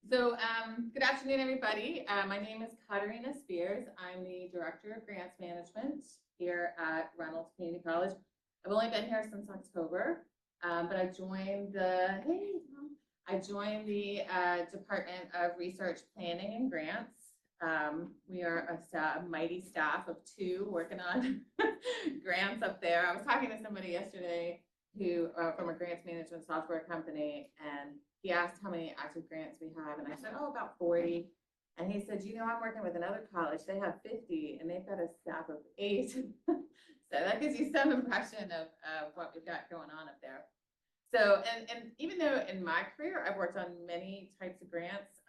Good afternoon, everybody. My name is Katarina. I'm the Director of Grants Management here at Reynolds Community College. I've only been here since October, but I joined the Department of Research Planning and Grants. We are a mighty staff of 2 working on grants up there. I was talking to somebody yesterday who from a grants management software company, and he asked how many active grants we have, and I said, oh, about 40. And he said, I'm working with another college. They have 50, and they've got a staff of 8. So that gives you some impression of what we've got going on up there. So, and even though in my career, I've worked on many types of grants,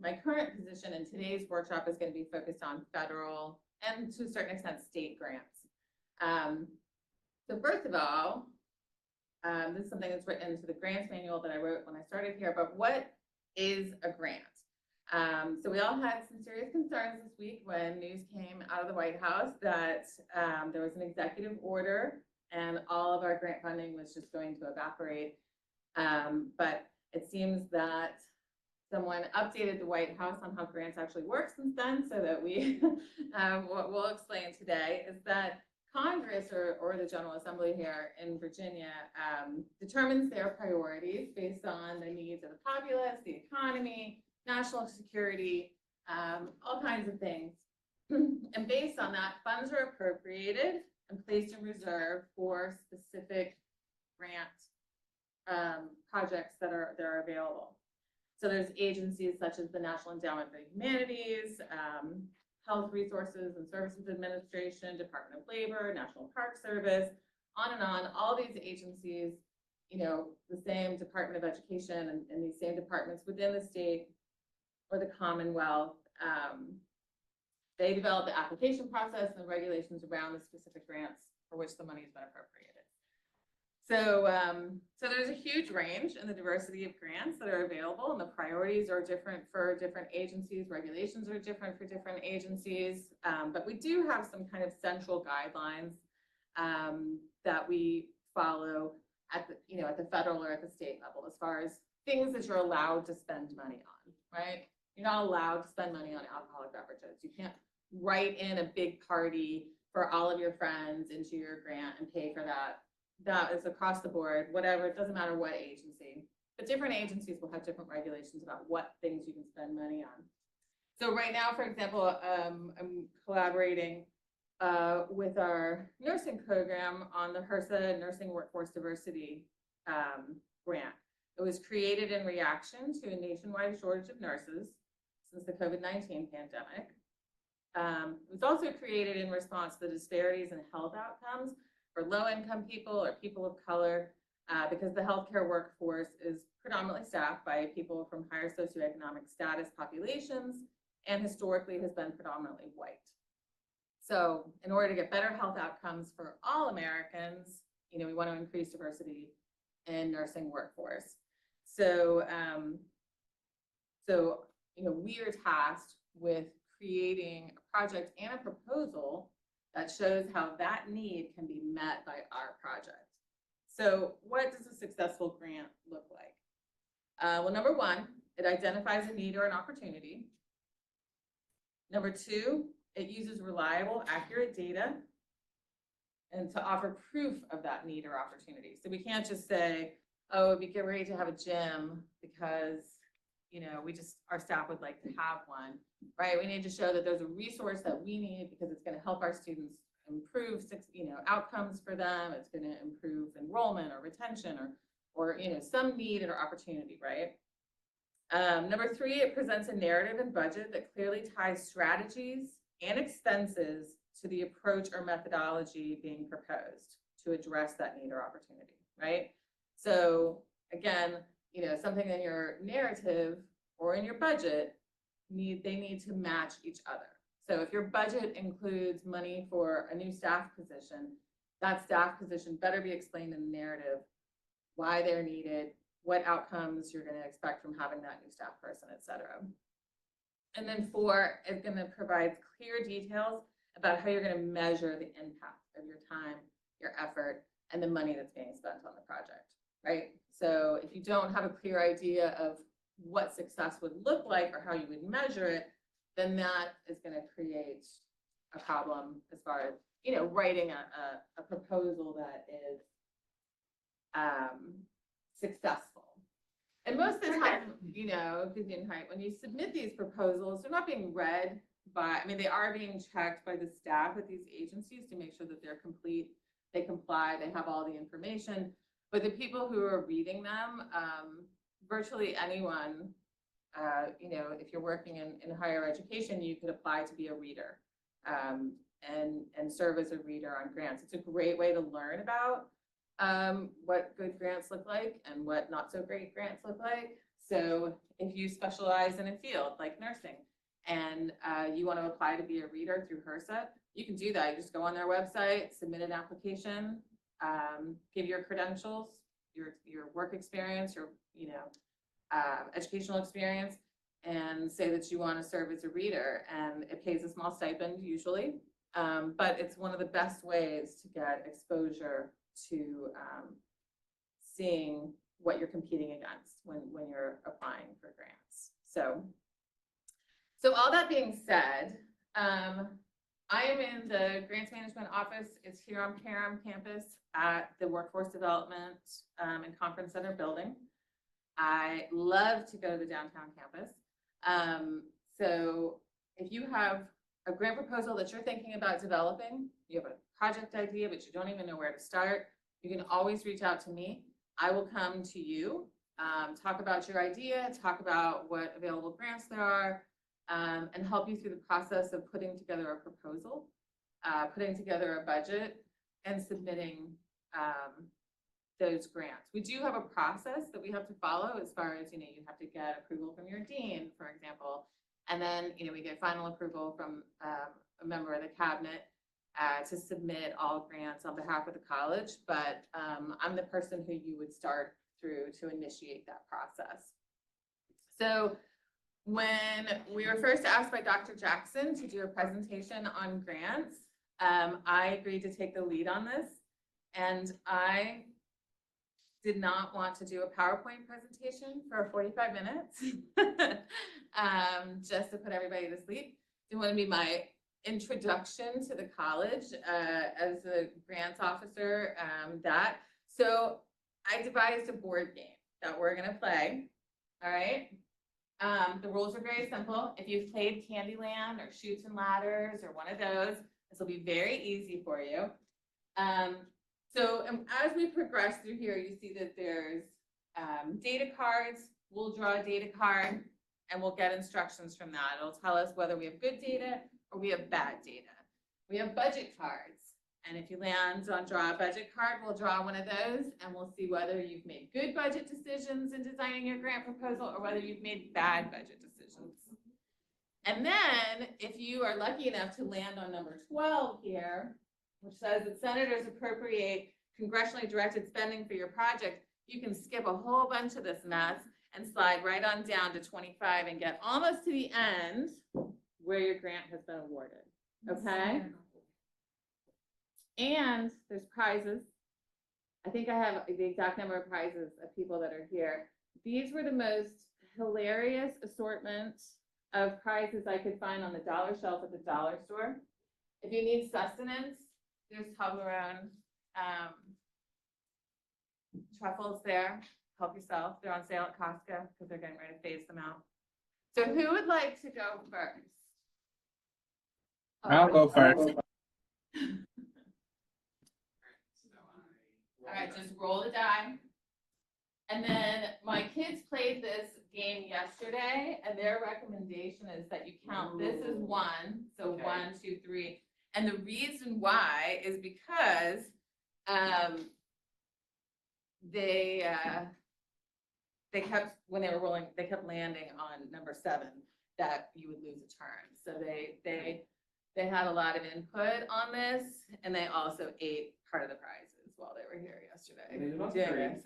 my current position in today's workshop is going to be focused on federal and to a certain extent state grants. So first of all, this is something that's written into the grants manual that I wrote when I started here, but what is a grant? So we all had some serious concerns this week when news came out of the White House that there was an executive order and all of our grant funding was just going to evaporate. But it seems that someone updated the White House on how grants actually work since then, so that we, what we'll explain today is that Congress or the General Assembly here in Virginia determines their priorities based on the needs of the populace, the economy, national security, all kinds of things. And based on that, funds are appropriated and placed in reserve for specific grant projects that are available. So there's agencies such as the National Endowment for the Humanities, Health Resources and Services Administration, Department of Labor, National Park Service, on and on. All these agencies, the same Department of Education and these same departments within the state or the Commonwealth, they develop the application process and the regulations around the specific grants for which the money has been appropriated. So, so there's a huge range in the diversity of grants that are available, and the priorities are different for different agencies. Regulations are different for different agencies, but we do have some kind of central guidelines that we follow at the federal or at the state level as far as things that you're allowed to spend money on. Right? You're not allowed to spend money on alcoholic beverages. You can't write in a big party for all of your friends into your grant and pay for that. That is across the board, whatever, it doesn't matter what agency, but different agencies will have different regulations about what things you can spend money on. So right now, for example, I'm collaborating with our nursing program on the HRSA Nursing Workforce Diversity grant. It was created in reaction to a nationwide shortage of nurses since the COVID-19 pandemic. It was also created in response to the disparities in health outcomes for low-income people or people of color, because the healthcare workforce is predominantly staffed by people from higher socioeconomic status populations and historically has been predominantly white. So in order to get better health outcomes for all Americans, we want to increase diversity in nursing workforce. So, we are tasked with creating a project and a proposal that shows how that need can be met by our project. So what does a successful grant look like? Well, number 1, it identifies a need or an opportunity. Number 2, it uses reliable, accurate data and to offer proof of that need or opportunity. So we can't just say, oh, it'd be great to have a gym because our staff would like to have one, right? We need to show that there's a resource that we need because it's going to help our students improve, outcomes for them. It's going to improve enrollment or retention or some need or opportunity, right? Number 3, it presents a narrative and budget that clearly ties strategies and expenses to the approach or methodology being proposed to address that need or opportunity, right? So again, something in your narrative or in your budget, they need to match each other. So if your budget includes money for a new staff position, that staff position better be explained in the narrative, why they're needed, what outcomes you're going to expect from having that new staff person, et cetera. And then 4, it's going to provide clear details about how you're going to measure the impact of your time, your effort, and the money that's being spent on the project, right? So if you don't have a clear idea of what success would look like or how you would measure it, then that is going to create a problem as far as, you know, writing a proposal that is successful. And most of the time, you know, when you submit these proposals, they're not being read by, I mean, they are being checked by the staff at these agencies to make sure that they're complete, they comply, they have all the information. But the people who are reading them, virtually anyone, you know, if you're working in higher education, you could apply to be a reader and serve as a reader on grants. It's a great way to learn about what good grants look like and what not so great grants look like. So if you specialize in a field like nursing and you want to apply to be a reader through HRSA, you can do that. You just go on their website, submit an application, give your credentials, your work experience, your, you know, educational experience, and say that you want to serve as a reader. And it pays a small stipend usually, but it's one of the best ways to get exposure to seeing what you're competing against when you're applying for grants. So all that being said, I am in the grants management office. It's here on Parham campus at the Workforce Development and Conference Center building. I love to go to the downtown campus. So if you have a grant proposal that you're thinking about developing, you have a project idea, but you don't even know where to start, you can always reach out to me. I will come to you, talk about your idea, talk about what available grants there are, and help you through the process of putting together a proposal, putting together a budget, and submitting those grants. We do have a process that we have to follow as far as, you know, you have to get approval from your dean, for example, and then, you know, we get final approval from a member of the cabinet to submit all grants on behalf of the college, but I'm the person who you would start through to initiate that process. So when we were first asked by Dr. Jackson to do a presentation on grants, I agreed to take the lead on this, and I did not want to do a PowerPoint presentation for 45 minutes just to put everybody to sleep. It wanted to be my introduction to the college as a grants officer. So I devised a board game that we're gonna play. All right. The rules are very simple. If you've played Candyland or Chutes and Ladders or one of those, this will be very easy for you. So as we progress through here, you see that there's data cards. We'll draw a data card and we'll get instructions from that. It'll tell us whether we have good data or we have bad data. We have budget cards. And if you land on draw a budget card, we'll draw one of those and we'll see whether you've made good budget decisions in designing your grant proposal or whether you've made bad budget decisions. And then if you are lucky enough to land on number 12 here, which says that senators appropriate congressionally directed spending for your project, you can skip a whole bunch of this mess and slide right on down to 25 and get almost to the end where your grant has been awarded, okay? And there's prizes. I think I have the exact number of prizes of people that are here. These were the most hilarious assortment of prizes I could find on the dollar shelf at the dollar store. If you need sustenance, there's Toblerone truffles there. Help yourself. They're on sale at Costco because they're getting ready to phase them out. So who would like to go first? I'll go first. All right, just roll the die. And then my kids played this game yesterday, and their recommendation is that you count this as one. So okay. 1, 2, 3. And the reason why is because they kept, when they were rolling, they kept landing on number 7 that you would lose a turn. So they had a lot of input on this, and they also ate part of the prizes while they were here yesterday.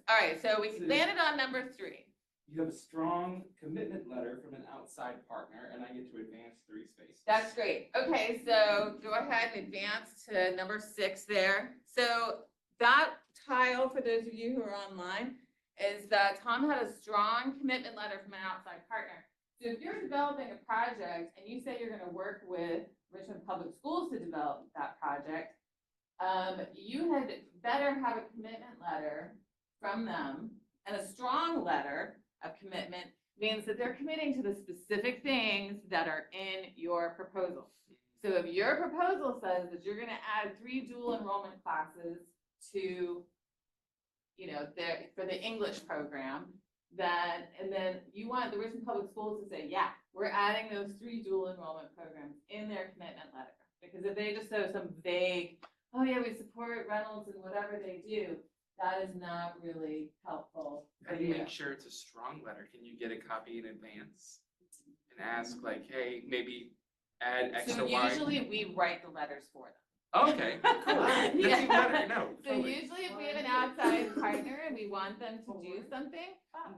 All right, so we landed on number 3. You have a strong commitment letter from an outside partner, and I get to advance 3 spaces. That's great. Okay, so go ahead and advance to number 6 there. So that tile, for those of you who are online, is that Tom had a strong commitment letter from an outside partner. So if you're developing a project and you say you're gonna work with Richmond Public Schools to develop that project, you had better have a commitment letter from them, and a strong letter of commitment means that they're committing to the specific things that are in your proposal. So if your proposal says that you're gonna add 3 dual enrollment classes to, you know, for the English program, and then you want the Richmond Public Schools to say, yeah, we're adding those 3 dual enrollment programs in their commitment letter. Because if they just show some vague, oh yeah, we support Reynolds and whatever they do, that is not really helpful How for do you you. make sure it's a strong letter? Can you get a copy in advance and ask like, hey, maybe add X So or Y? usually we write the letters for them. Okay, cool. That's Yeah. even better. No, So totally. usually if we have an outside partner and we want them to do something,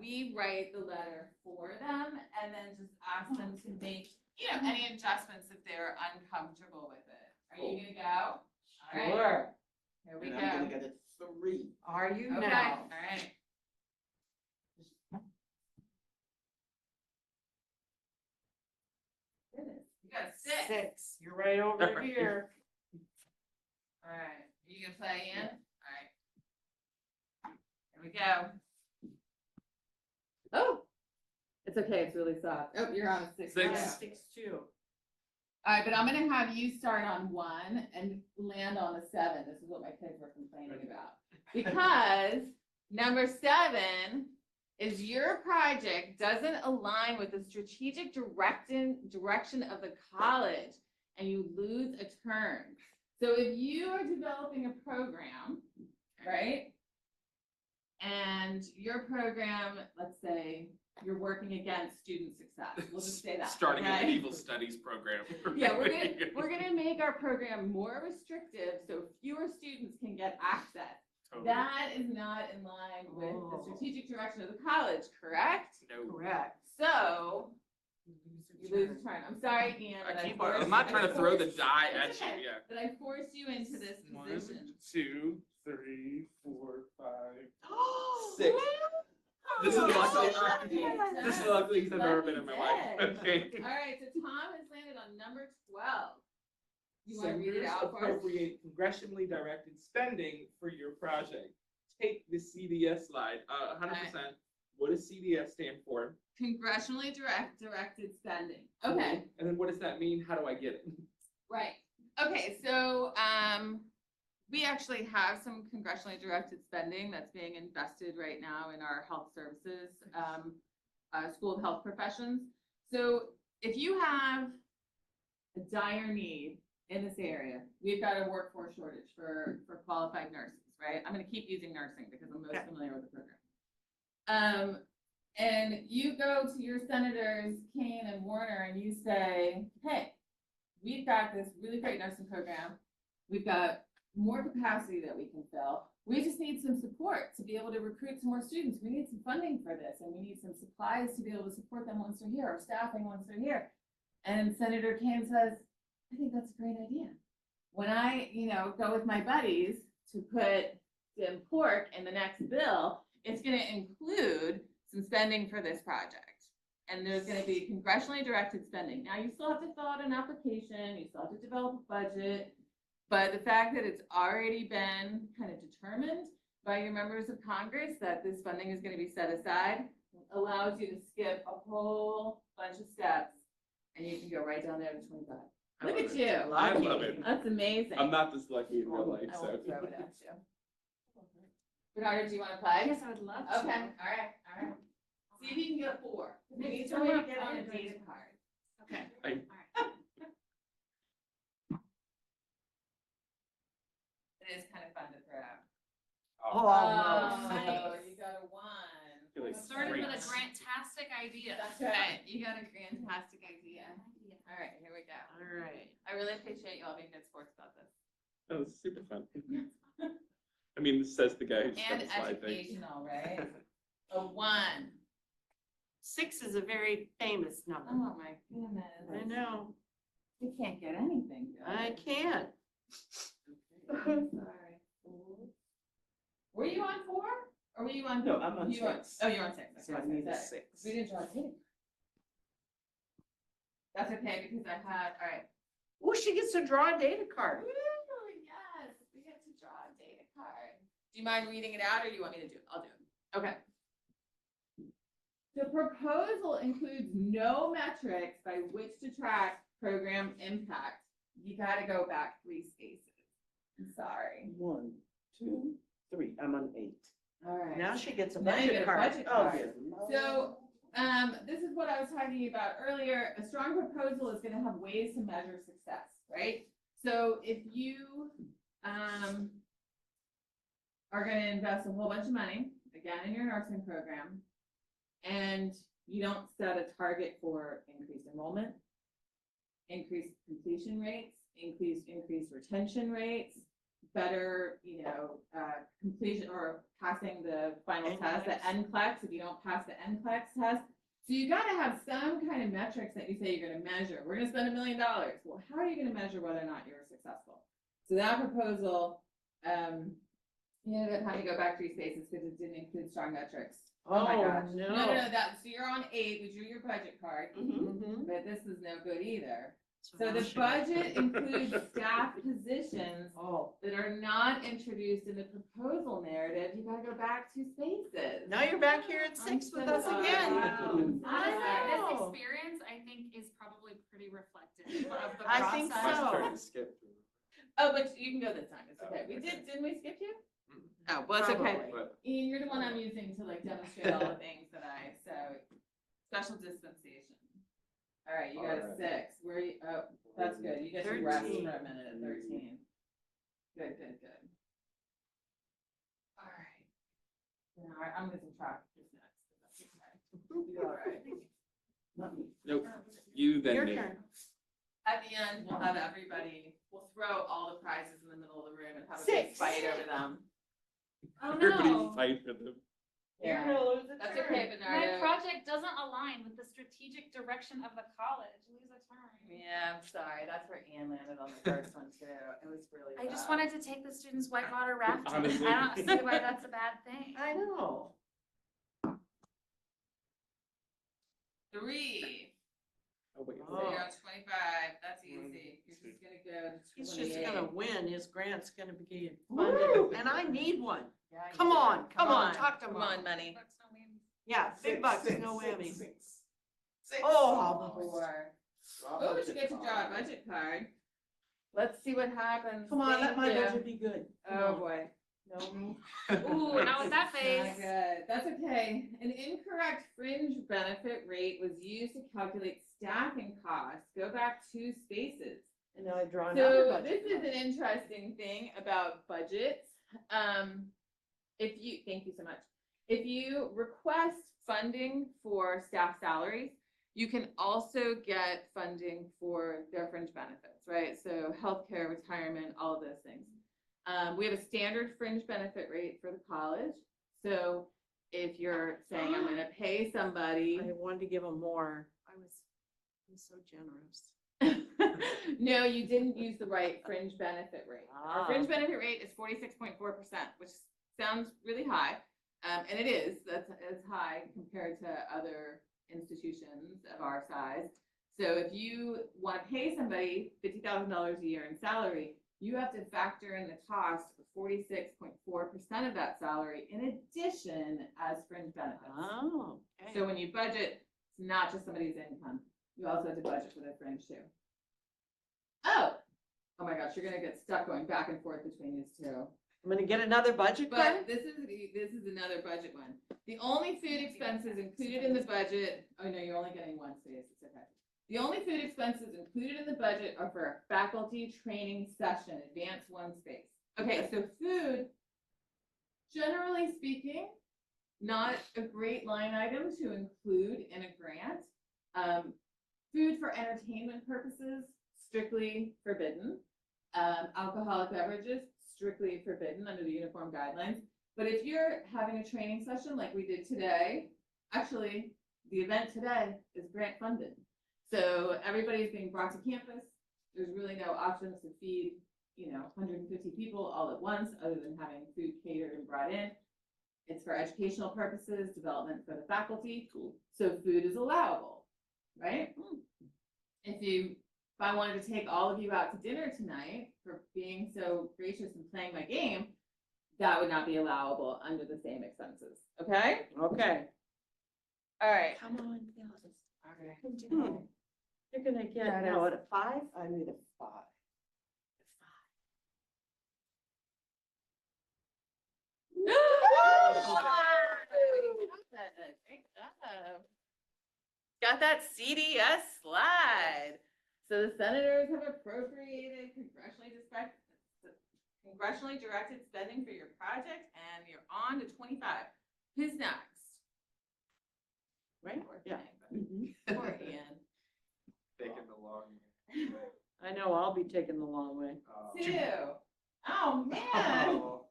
we write the letter for them and then just ask them to make, you know, any adjustments if they're uncomfortable with it. Are you gonna go? All right, Sure. here we And I'm gonna go. get a 3. Are you Okay, now? all right. Goodness, you got a 6. 6. You're right over here. All right, are you gonna play in? All right. Here we go. Oh, it's okay, it's really soft. Oh, you're on a 6. Six. Yeah. 6 too. All right, but I'm gonna have you start on 1 and land on a 7. This is what my kids were complaining about. Because number 7 is your project doesn't align with the strategic direction of the college and you lose a term. So if you are developing a program, right? And your program, let's say, you're working against student success. We'll just say that. Starting a okay? medieval studies program. Yeah, we're gonna make our program more restrictive so fewer students can get access. Totally. That is not in line with the strategic direction of the college, correct? No. Correct. So you lose a turn. I'm sorry, Ian, that I forced. I'm not trying to throw the forced- die it's at okay, you, yeah. That I forced you into this 1, position. 2, 3, 4, 5. 6. This is luckily, Oh, this is the luckiest I've ever been in my life. Lucky Okay. All right, so Tom has landed on number 12. You want to read it Senators out for us? appropriate congressionally directed spending for your project. Take the CDS slide, 100%. What does CDS stand for? Congressionally directed spending. Okay, And then what does that mean? How do I get it? right. Okay, so we actually have some congressionally directed spending that's being invested right now in our health services, School of Health Professions. So if you have a dire need in this area, we've got a workforce shortage for qualified nurses, right? I'm gonna keep using nursing because I'm most Okay. familiar with the program. And you go to your senators, Kane and Warner, and you say, hey, we've got this really great nursing program. We've got more capacity that we can fill. We just need some support to be able to recruit some more students. We need some funding for this, and we need some supplies to be able to support them once they're here, or staffing once they're here. And Senator Kane says, I think that's a great idea. When I, go with my buddies to put Jim Pork in the next bill, it's gonna include some spending for this project. And there's gonna be congressionally directed spending. Now, you still have to fill out an application, you still have to develop a budget, but the fact that it's already been kind of determined by your members of Congress that this funding is gonna be set aside allows you to skip a whole bunch of steps and you can go right down there to 25. Look at you. I love it. That's amazing. I'm not this lucky in real life, I so. won't throw it at you. Bernardo, do you want to play? Yes, I would love to. Okay, all right. See if you can get a 4. Maybe It's throw a way to up get on a five. data card. Okay. It is kind of fun to throw out. Oh, Oh, you got a 1. feel like Started with a great. Grantastic idea. That's right. You got a fantastic idea. All right, here we go. All right. I really appreciate you all being good sports about this. That was super fun. I mean, this says the guy who just got And the slide thing. educational, right? A 1. 6 is a very famous number. Oh my goodness. I know. You can't get anything good. I can't. I'm sorry. Were you on 4? Or were you on? No, I'm on You were- 6. Oh, you're on 6. So I Okay, need a so 6. we didn't draw a data. That's okay, because I had, all right. Oh, she gets to draw a data card. Woo, yes, we get to draw a data card. Do you mind reading it out, or do you want me to do it? I'll do it. Okay. The proposal includes no metrics by which to track program impact. You gotta go back 3 spaces. I'm sorry. 1, 2, 3. I'm on 8. All right. Now she gets a Now you budget get a card. budget Oh, card. yeah. So, this is what I was talking about earlier. A strong proposal is gonna have ways to measure success, right? So if you, are gonna invest a whole bunch of money, again, in your nursing program, and you don't set a target for increased enrollment, increased completion rates, increased retention rates, better, completion or passing the final test, the NCLEX, if you don't pass the NCLEX test. So you gotta have some kind of metrics that you say you're gonna measure. We're gonna spend $1 million. Well, how are you gonna measure whether or not you're successful? So that proposal, you ended up having to go back 3 spaces because it didn't include strong metrics. Oh my gosh. no. No, so you're on 8, we drew your budget card, Mhm. but this is no good either. So now the she- budget includes staff positions Oh, that are not introduced in the proposal narrative. You gotta go back 2 spaces. now you're back here at 6 with us so again. sorry. Honestly, know. this experience, I think, is probably pretty reflective of the I think process. so. Trying to skip through. Oh, but you can go this time, it's okay. Oh, We okay. didn't we skip you? Mm. Oh, well, it's okay. Probably. But Ian, you're the one I'm using to like demonstrate all the things that special dispensation. All right, you got a Alright. 6. Where you, oh, that's good. You get to rest for 13. a minute at 13. Good. All right. Now I'm losing track of this next. That's okay. You'll be all right. Not me. nope. You then Your me. turn. At the end, we'll have we'll throw all the prizes in the middle of the room and have a big 6. fight over them. Oh, Everybody no. fight for them. You're Yeah. gonna lose a That's turn. okay, My Bernardo. project doesn't align with the strategic direction of the college. Lose a turn. Yeah, I'm sorry. That's where Ian landed on the first one too. It was really I just bad. wanted to take the students whitewater rafting. Honestly. I don't see why that's a bad thing. I know. 3. Oh, wait. So you're on 25. That's easy. You're just gonna go to 28. He's just gonna win. His grant's gonna be Woo! funded, and I need one. Yeah, you Come do. on, come on, talk to Come Mom. on, money. Bucks, no wins. Yeah, big 6, bucks, 6, no 6, whammies. 6. Oh, 4. Draw Oh, budget you get to draw a card. budget card. Let's see what happens. come on, let my Thank you. budget be good. Come Oh, on. boy. No. Ooh, not with that Not face. good. That's okay. An incorrect fringe benefit rate was used to calculate staffing costs. Go back 2 spaces. And now I draw another So budget. this is card. an interesting thing about budgets. Thank you so much. If you request funding for staff salaries, you can also get funding for their fringe benefits, right? So healthcare, retirement, all of those things. We have a standard fringe benefit rate for the college. So if you're saying I'm gonna pay somebody, I wanted to give them more. I'm so generous. no, you didn't use the right fringe benefit rate. Our Ah. fringe benefit rate is 46.4%, which sounds really high. And it is, it's high compared to other institutions of our size. So if you want to pay somebody $50,000 a year in salary, you have to factor in the cost of 46.4% of that salary in addition as fringe benefits. Oh, okay. So when you budget, it's not just somebody's income. You also have to budget for their fringe too. Oh my gosh, you're gonna get stuck going back and forth between these two. I'm gonna get another budget card? But this is another budget one. The only food expenses included in the budget, oh no, you're only getting 1 space, it's okay. The only food expenses included in the budget are for a faculty training session, advance 1 space. Okay, so food, generally speaking, not a great line item to include in a grant. Food for entertainment purposes, strictly forbidden. Alcoholic beverages, strictly forbidden under the uniform guidelines. But if you're having a training session like we did today, actually, the event today is grant funded. So everybody's being brought to campus. There's really no options to feed, 150 people all at once, other than having food catered and brought in. It's for educational purposes, development for the faculty. Cool. So food is allowable, right? If I wanted to take all of you out to dinner tonight for being so gracious and playing my game, that would not be allowable under the same expenses, okay? Okay. All right. Come on, Okay. you're gonna get That now is- at a 5? I need a 5. Got that CDS slide. So the senators have appropriated congressionally directed spending for your project, and you're on to 25. Who's next? Right? Poor Yeah. thing, but- Poor Ian. Taking the long. I know, I'll be taking the long way. 2. Oh, man. Oh.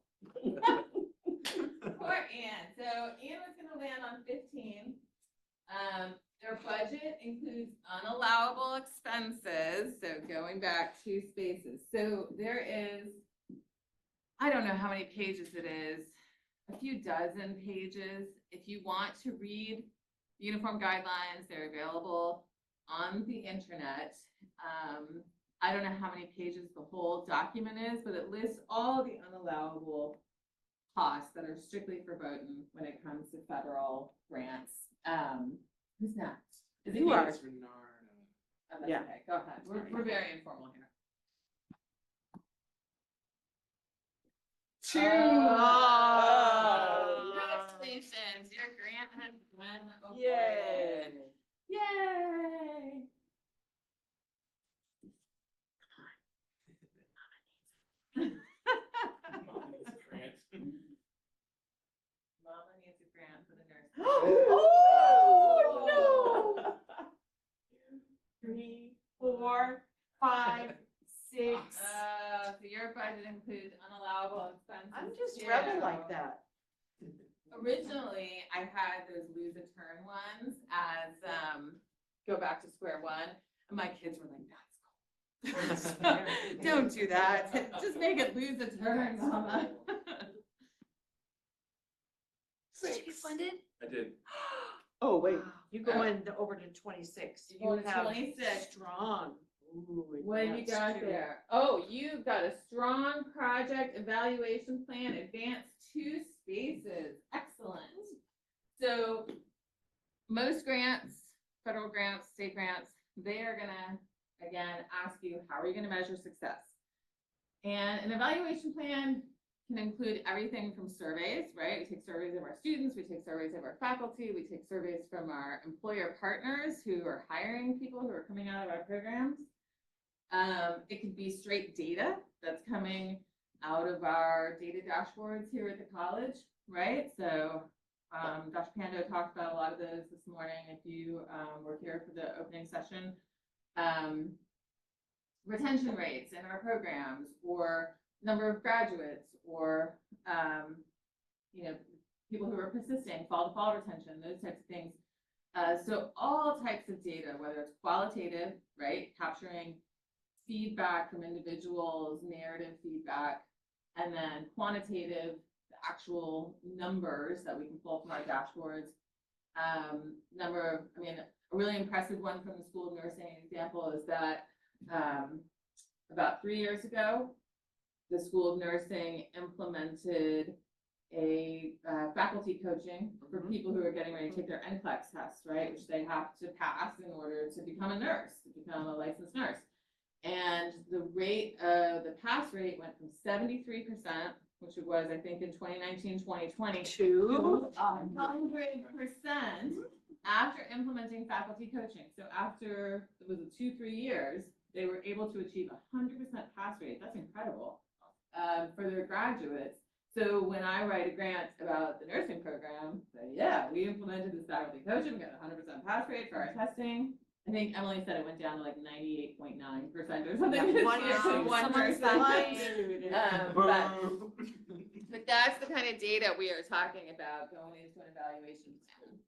Poor Ian. So Ian was gonna land on 15. Their budget includes unallowable expenses, so going back 2 spaces. So there is, I don't know how many pages it is, a few dozen pages. If you want to read uniform guidelines, they're available on the internet. I don't know how many pages the whole document is, but it lists all the unallowable costs that are strictly verboten when it comes to federal grants. Who's next? Is it You are. It's Renard. Oh, that's Yeah. okay, go ahead. We're very informal here. 2. Oh, congratulations, your grant has been awarded. Yay. Yay. Mama needs a grant for the nurse. Oh, no. 3, 4, 5, 6. So your budget includes unallowable expenses. I'm just too. rebel like that. Originally, I had those lose a turn ones as, go back to square one, and my kids were like, that's cool. Don't do that, just make it lose a turn, mama. Did you funded? I did. Oh, wait. You go in over to 26. You go to have 26. Strong. Ooh, What have you advanced got too. there? Oh, you've got a strong project evaluation plan, advanced 2 spaces, excellent. So most grants, federal grants, state grants, they are gonna, again, ask you, how are you gonna measure success? And an evaluation plan can include everything from surveys, right? We take surveys of our students, we take surveys of our faculty, we take surveys from our employer partners who are hiring people who are coming out of our programs. It could be straight data that's coming out of our data dashboards here at the college, right? So Dr. Pando talked about a lot of those this morning if you were here for the opening session. Retention rates in our programs, or number of graduates, or people who are persisting, fall to fall retention, those types of things. So all types of data, whether it's qualitative, right, capturing feedback from individuals, narrative feedback, and then quantitative, the actual numbers that we can pull from our dashboards. A really impressive one from the School of Nursing example is that about 3 years ago, the School of Nursing implemented a faculty coaching for people who are getting ready to take their NCLEX test, right, which they have to pass in order to become a nurse, to become a licensed nurse. And the pass rate went from 73%, which it was, I think, in 2019, 2020, to 100% after implementing faculty coaching. So after, it was 2-3 years, they were able to achieve 100% pass rate. That's incredible for their graduates. So when I write a grant about the nursing program, say, yeah, we implemented this faculty coaching, we got 100% pass rate for our testing. I think Emily said it went down to like 98.9% or something. Yeah, one- It's like one someone's person. lying. But that's the kind of data we are talking about going into an evaluation plan.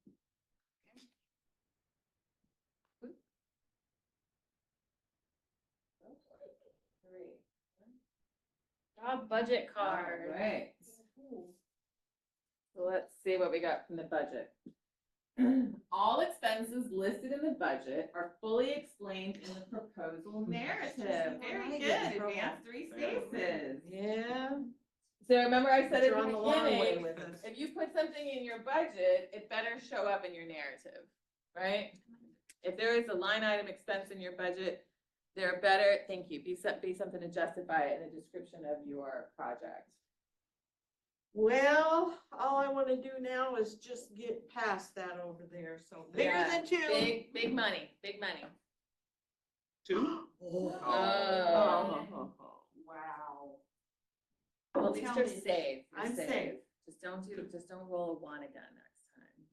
Job budget card. Right. So let's see what we got from the budget. All expenses listed in the budget are fully explained in the proposal narrative. Very good, advanced three spaces. Yeah. So remember I said at You're the on the long way beginning, with us. if you put something in your budget, it better show up in your narrative, right? If there is a line item expense in your budget, there better, thank you, be something to justify it in the description of your project. Well, all I wanna do now is just get past that over there, so bigger Yeah, than two. Big money, big money. 2? Oh. Oh. Wow. Well, at least Tell you're me. safe. You're I'm safe. Just don't roll a 1 again next time.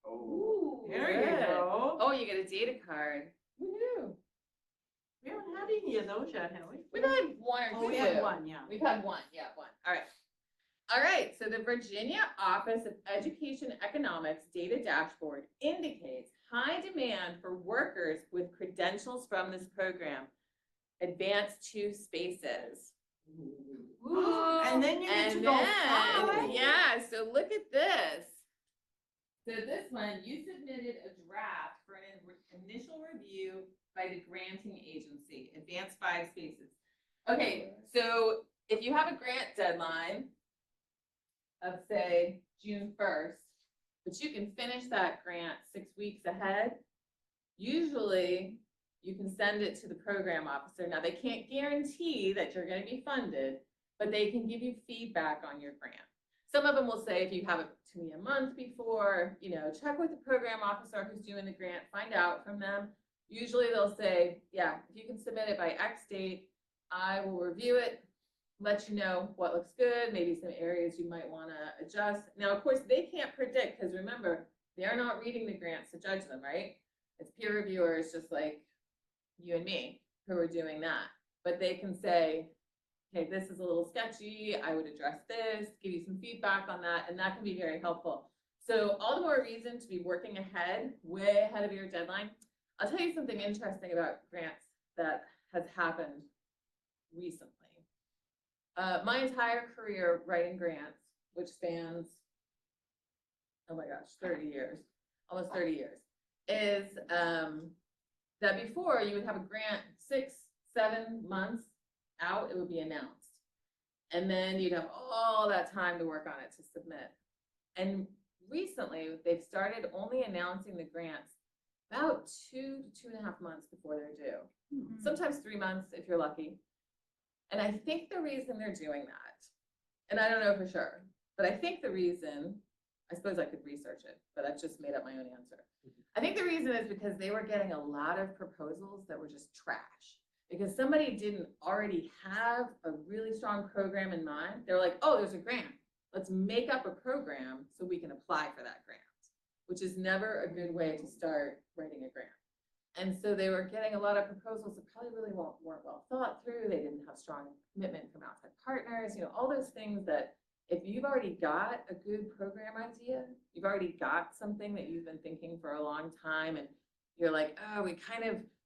Oh. There you Good. go. Oh, you get a data card. Woohoo. We haven't had any of those yet, have we? We've had 1 or 2. Oh, we had one, yeah. We've had 1, yeah, 1. All right. All right, so the Virginia Office of Education Economics Data Dashboard indicates high demand for workers with credentials from this program. Advanced 2 spaces. And then you get to go fly. yeah, so look at this. So this one, you submitted a draft for an initial review by the granting agency, advanced 5 spaces. Okay, so if you have a grant deadline of say June 1st, but you can finish that grant 6 weeks ahead, usually you can send it to the program officer. Now, they can't guarantee that you're going to be funded, but they can give you feedback on your grant. Some of them will say, if you have it to me a month before, check with the program officer who's doing the grant, find out from them. Usually they'll say, yeah, if you can submit it by X date, I will review it, let you know what looks good, maybe some areas you might want to adjust. Now, of course, they can't predict, because remember, they're not reading the grants to judge them, right? It's peer reviewers just like you and me who are doing that. But they can say, okay, this is a little sketchy, I would address this, give you some feedback on that, and that can be very helpful. So all the more reason to be working ahead, way ahead of your deadline. I'll tell you something interesting about grants that has happened recently. My entire career writing grants, which spans, oh my gosh, 30 years, almost 30 years, is that before you would have a grant 6, 7 months out, it would be announced. And then you'd have all that time to work on it to submit. And recently, they've started only announcing the grants about 2 to 2.5 months before they're due. Sometimes 3 months if you're lucky. And I think the reason they're doing that, and I don't know for sure, but I think the reason, I suppose I could research it, but I've just made up my own answer. I think the reason is because they were getting a lot of proposals that were just trash. Because somebody didn't already have a really strong program in mind. They're like, oh, there's a grant. Let's make up a program so we can apply for that grant, which is never a good way to start writing a grant. And so they were getting a lot of proposals that probably really weren't well thought through. They didn't have strong commitment from outside partners, all those things that if you've already got a good program idea, you've already got something that you've been thinking for a long time, and you're like, oh,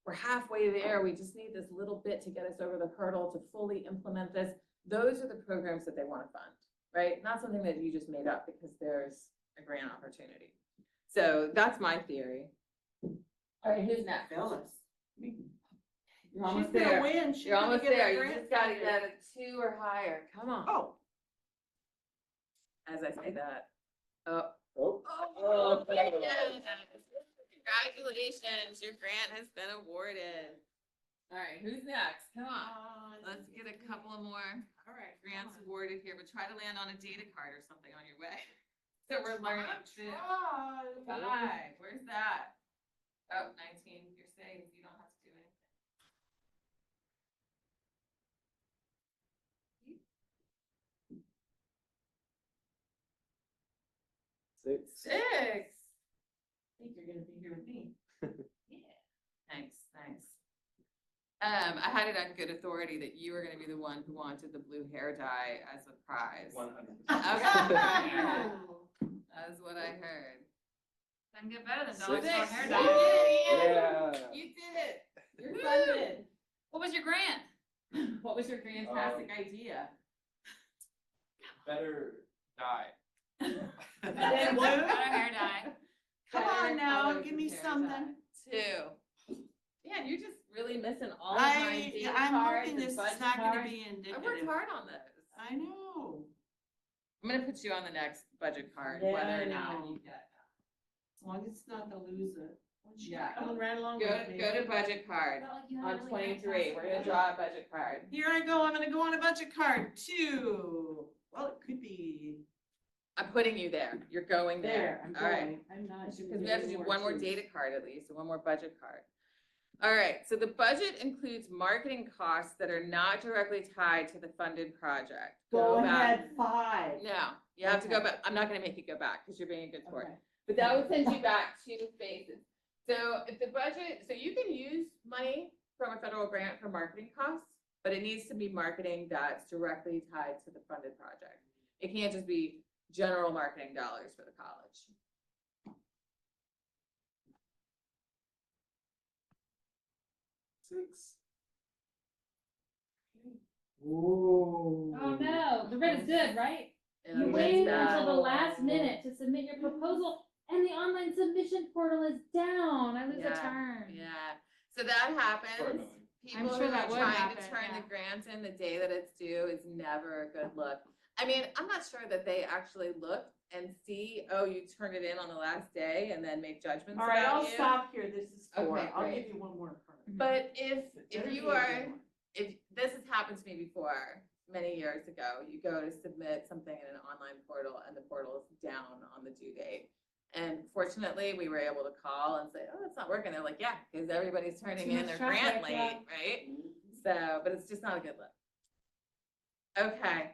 we're halfway there. We just need this little bit to get us over the hurdle to fully implement this. Those are the programs that they want to fund, right? Not something that you just made up because there's a grant opportunity. So that's my theory. All right, who's next? Phyllis. You're almost She's gonna there. win. She's You're gonna almost get there. her You grant just gotta funded. get a 2 or higher. Come on. Oh. As I say that. Oh. Oh. Congratulations. Congratulations. Your grant has been awarded. All right, who's next? Come on. Let's get a couple of more All right. grants awarded here, but try to land on a data card or something on your way. So we're learning too. 5. Where's that? Oh, 19. You're saying you don't have to do anything. Six. 6. I think you're gonna be here with me. Yeah. Thanks. I had it on good authority that you were gonna be the one who wanted the blue hair dye as a prize. 100%. Okay. That's what I heard. Doesn't get better than Six. dollars for Six. hair You dye. did it, Ian. Yeah. You did it. You're funded. What was your grant? What was your fantastic idea? better dye. Then what? Got a hair dye. Come Better on now, colors give of me hair something. dye. 2. Yeah, you're just really missing all of my data I'm cards hoping and this is budget not gonna cards. be I worked indicative. hard on those. I know. I'm gonna put you on the next budget card, Yeah, whether I or not know. you get As long as it's not to lose it. Yeah. Coming right along that. with me. Go to budget card Felt like you had on a really 23. We're gonna fantastic draw a budget card. Here I go, I'm gonna go on a budget card 2. Well, it could be I'm putting you there. You're going There, there. I'm All right. going, I'm not. doing Because we have to any do one more twos. data card at least, and one more budget card. All right, so the budget includes marketing costs that are not directly tied to the funded project. Go back. ahead, 5. No, you have to go Okay. back. I'm not gonna make you go back because you're being a good sport. Okay. But that would send you back 2 spaces. So if the budget, so you can use money from a federal grant for marketing costs, but it needs to be marketing that's directly tied to the funded project. It can't just be general marketing dollars for the college. Six. Ooh. Oh no, the red is good, right? It'll You get waited bad. until the last minute to submit your proposal and the online submission portal is down. I lose a Yeah, turn. Yeah, so that happens. People sure who that are would trying happen, to turn yeah. the grant in the day that it's due is never a good look. I mean, I'm not sure that they actually look and see, oh, you turned it in on the last day and then make judgments All right, about I'll you. stop here. This is 4. Okay, I'll great. give you one more card. But if Better be you a good are, one. if this has happened to me before, many years ago, you go to submit something in an online portal and the portal is down on the due date. And fortunately, we were able to call and say, oh, it's not working. They're like, yeah, because everybody's turning Too in much their traffic, grant late, yeah. right? So, but it's just not a good look. Okay.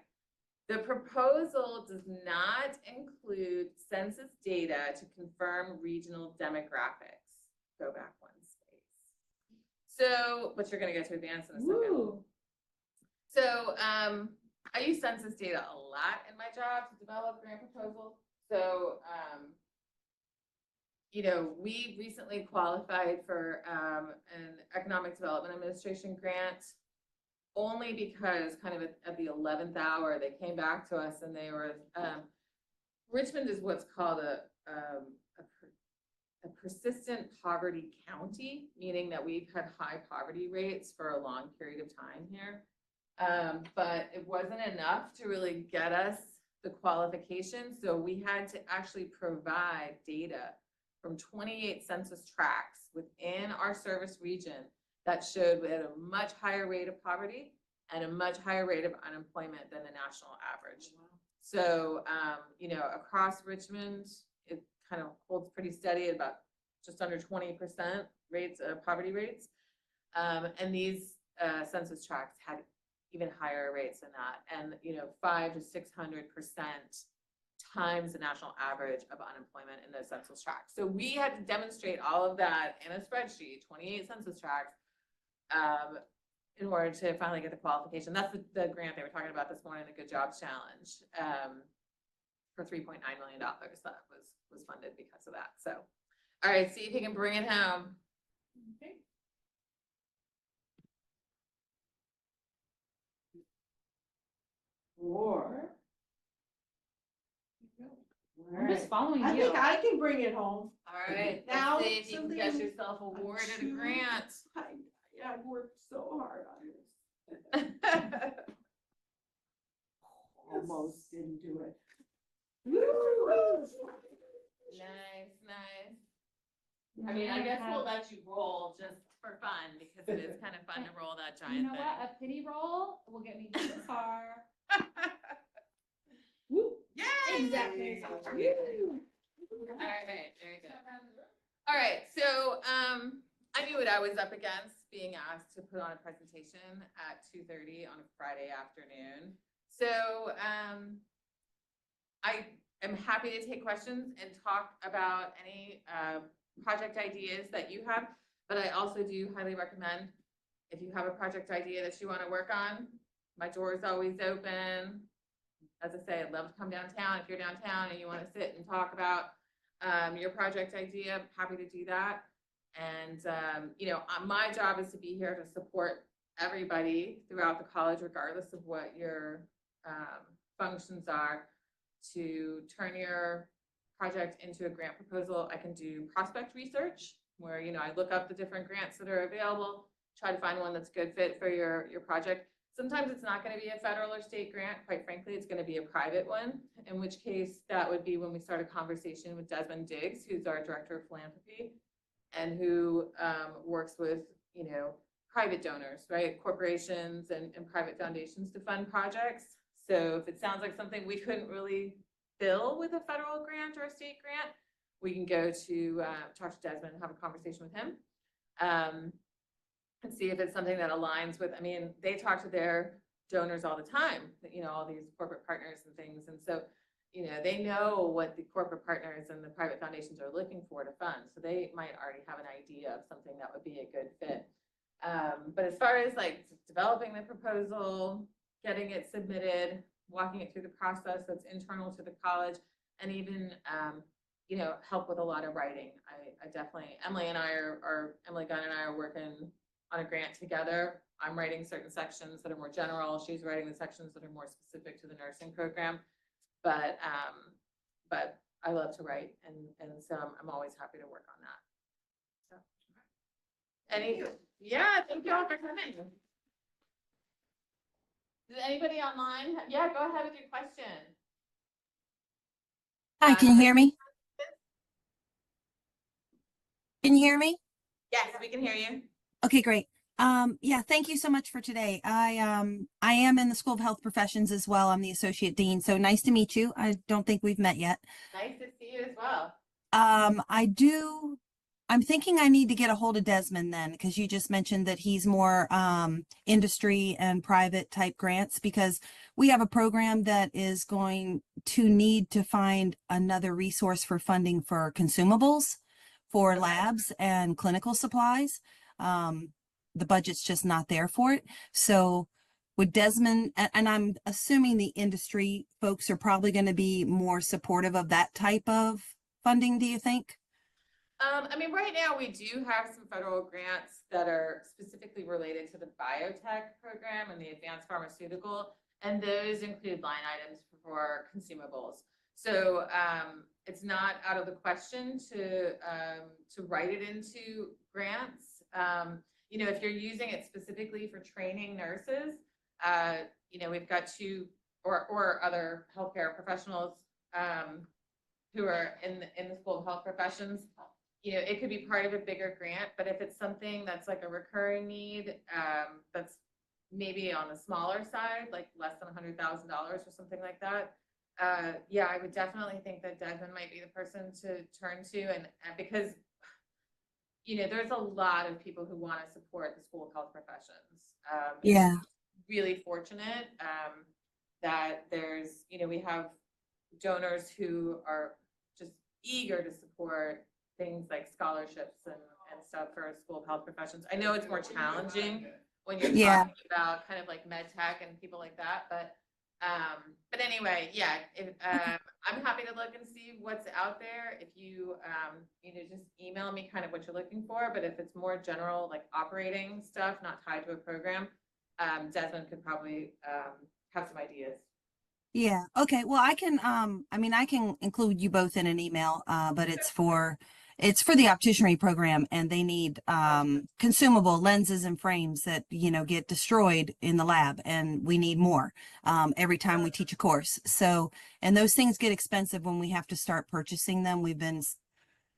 The proposal does not include census data to confirm regional demographics. Go back 1 space. So, but you're gonna get to advance in a second. Woo. So, I use census data a lot in my job to develop grant proposals. So, you know, we recently qualified for an Economic Development Administration grant only because kind of at the 11th hour, they came back to us and they were, Richmond is what's called a persistent poverty county, meaning that we've had high poverty rates for a long period of time here. But it wasn't enough to really get us the qualification. So we had to actually provide data from 28 census tracts within our service region that showed we had a much higher rate of poverty and a much higher rate of unemployment than the national average. So, you know, across Richmond, it kind of holds pretty steady at about just under 20% rates, poverty rates. And these census tracts had even higher rates than that. And, you know, 500 to 600% times the national average of unemployment in those census tracts. So we had to demonstrate all of that in a spreadsheet, 28 census tracts, in order to finally get the qualification. That's the grant they were talking about this morning, the Good Jobs Challenge, for $3.9 million that was funded because of that. So, all right, see if you can bring it home. Okay. Four. I'm just following I you. think I can bring it home. All right, Now, let's see if you can get something- yourself awarded a two- grant. I've worked so hard on this. Almost didn't do it. Nice, nice. I mean, I guess we'll let you roll just for fun because it is kind of fun to roll that You giant know thing. what? A pity roll will get me this far. Yay! Exactly. All right, very good. All right, so I knew what I was up against, being asked to put on a presentation at 2:30 on a Friday afternoon. So I am happy to take questions and talk about any project ideas that you have, but I also do highly recommend if you have a project idea that you want to work on, my door is always open. As I say, I'd love to come downtown. If you're downtown and you want to sit and talk about your project idea, I'm happy to do that. And, you know, my job is to be here to support everybody throughout the college, regardless of what your functions are to turn your project into a grant proposal. I can do prospect research where, you know, I look up the different grants that are available, try to find one that's a good fit for your project. Sometimes it's not going to be a federal or state grant. Quite frankly, it's going to be a private one, in which case that would be when we start a conversation with Desmond Diggs, who's our director of philanthropy, and who works with, you know, private donors, right? Corporations and private foundations to fund projects. So if it sounds like something we couldn't really fill with a federal grant or a state grant, we can go to talk to Desmond and have a conversation with him. And see if it's something that aligns with, I mean, they talk to their donors all the time, you know, all these corporate partners and things. And so, you know, they know what the corporate partners and the private foundations are looking for to fund. So they might already have an idea of something that would be a good fit. But as far as like developing the proposal, getting it submitted, walking it through the process that's internal to the college, and even, you know, help with a lot of writing. I definitely, Emily Gunn and I are working on a grant together. I'm writing certain sections that are more general. She's writing the sections that are more specific to the nursing program. But I love to write, and so I'm always happy to work on that. So, thank you all for coming. Does anybody online? Yeah, go ahead with your question. Hi, can you hear me? Can you hear me? Yes, we can hear you. Okay, great. Yeah, thank you so much for today. I am in the School of Health Professions as well. I'm the Associate Dean, so nice to meet you. I don't think we've met yet. Nice to see you as well. I'm thinking I need to get a hold of Desmond then, because you just mentioned that he's more industry and private type grants, because we have a program that is going to need to find another resource for funding for consumables for labs and clinical supplies. The budget's just not there for it. So would Desmond, and I'm assuming the industry folks are probably going to be more supportive of that type of funding, do you think? I mean, right now we do have some federal grants that are specifically related to the biotech program and the advanced pharmaceutical, and those include line items for consumables. So it's not out of the question to write it into grants. You know, if you're using it specifically for training nurses, you know, we've got two or other healthcare professionals who are in the School of Health Professions. You know, it could be part of a bigger grant, but if it's something that's like a recurring need, that's maybe on the smaller side, like less than $100,000 or something like that, yeah, I would definitely think that Desmond might be the person to turn to, and because, you know, there's a lot of people who want to support the School of Health Professions. Yeah. Really fortunate that there's, you know, we have donors who are just eager to support things like scholarships and stuff for School of Health Professions. I know it's more challenging when you're talking about kind of like med tech and people like that, but anyway, yeah, I'm happy to look and see what's out there. If you, you know, just email me kind of what you're looking for, but if it's more general, like operating stuff, not tied to a program, Desmond could probably have some ideas. Yeah. Okay. Well, I can, I mean, I can include you both in an email, but it's for the opticianry program, and they need consumable lenses and frames that, you know, get destroyed in the lab, and we need more every time we teach a course. So, and those things get expensive when we have to start purchasing them.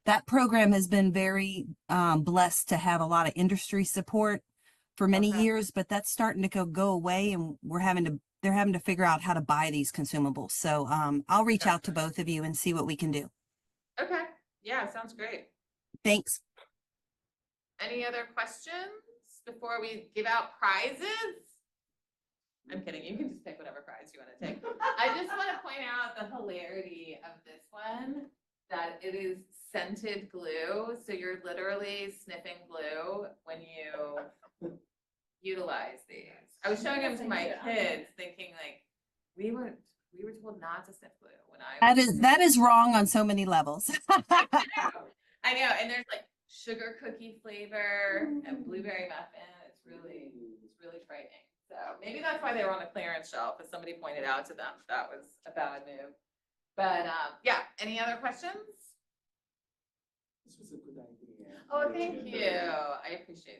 That program has been very blessed to have a lot of industry support for many years, but that's starting to go away, and they're having to figure out how to buy these consumables. So I'll reach out to both of you and see what we can do. Okay. Yeah, sounds great. Thanks. Any other questions before we give out prizes? I'm kidding. You can just pick whatever prize you want to take. I just want to point out the hilarity of this one, that it is scented glue. So you're literally sniffing glue when you utilize these. I was showing them to my kids thinking like, we were told not to sniff glue when I was. That is wrong on so many levels. I know, and there's like sugar cookie flavor and blueberry muffin. It's really frightening. So maybe that's why they were on the clearance shelf, as somebody pointed out to them. That was a bad move. But, yeah, any other questions? This was a good idea. Oh, thank you. I appreciate that.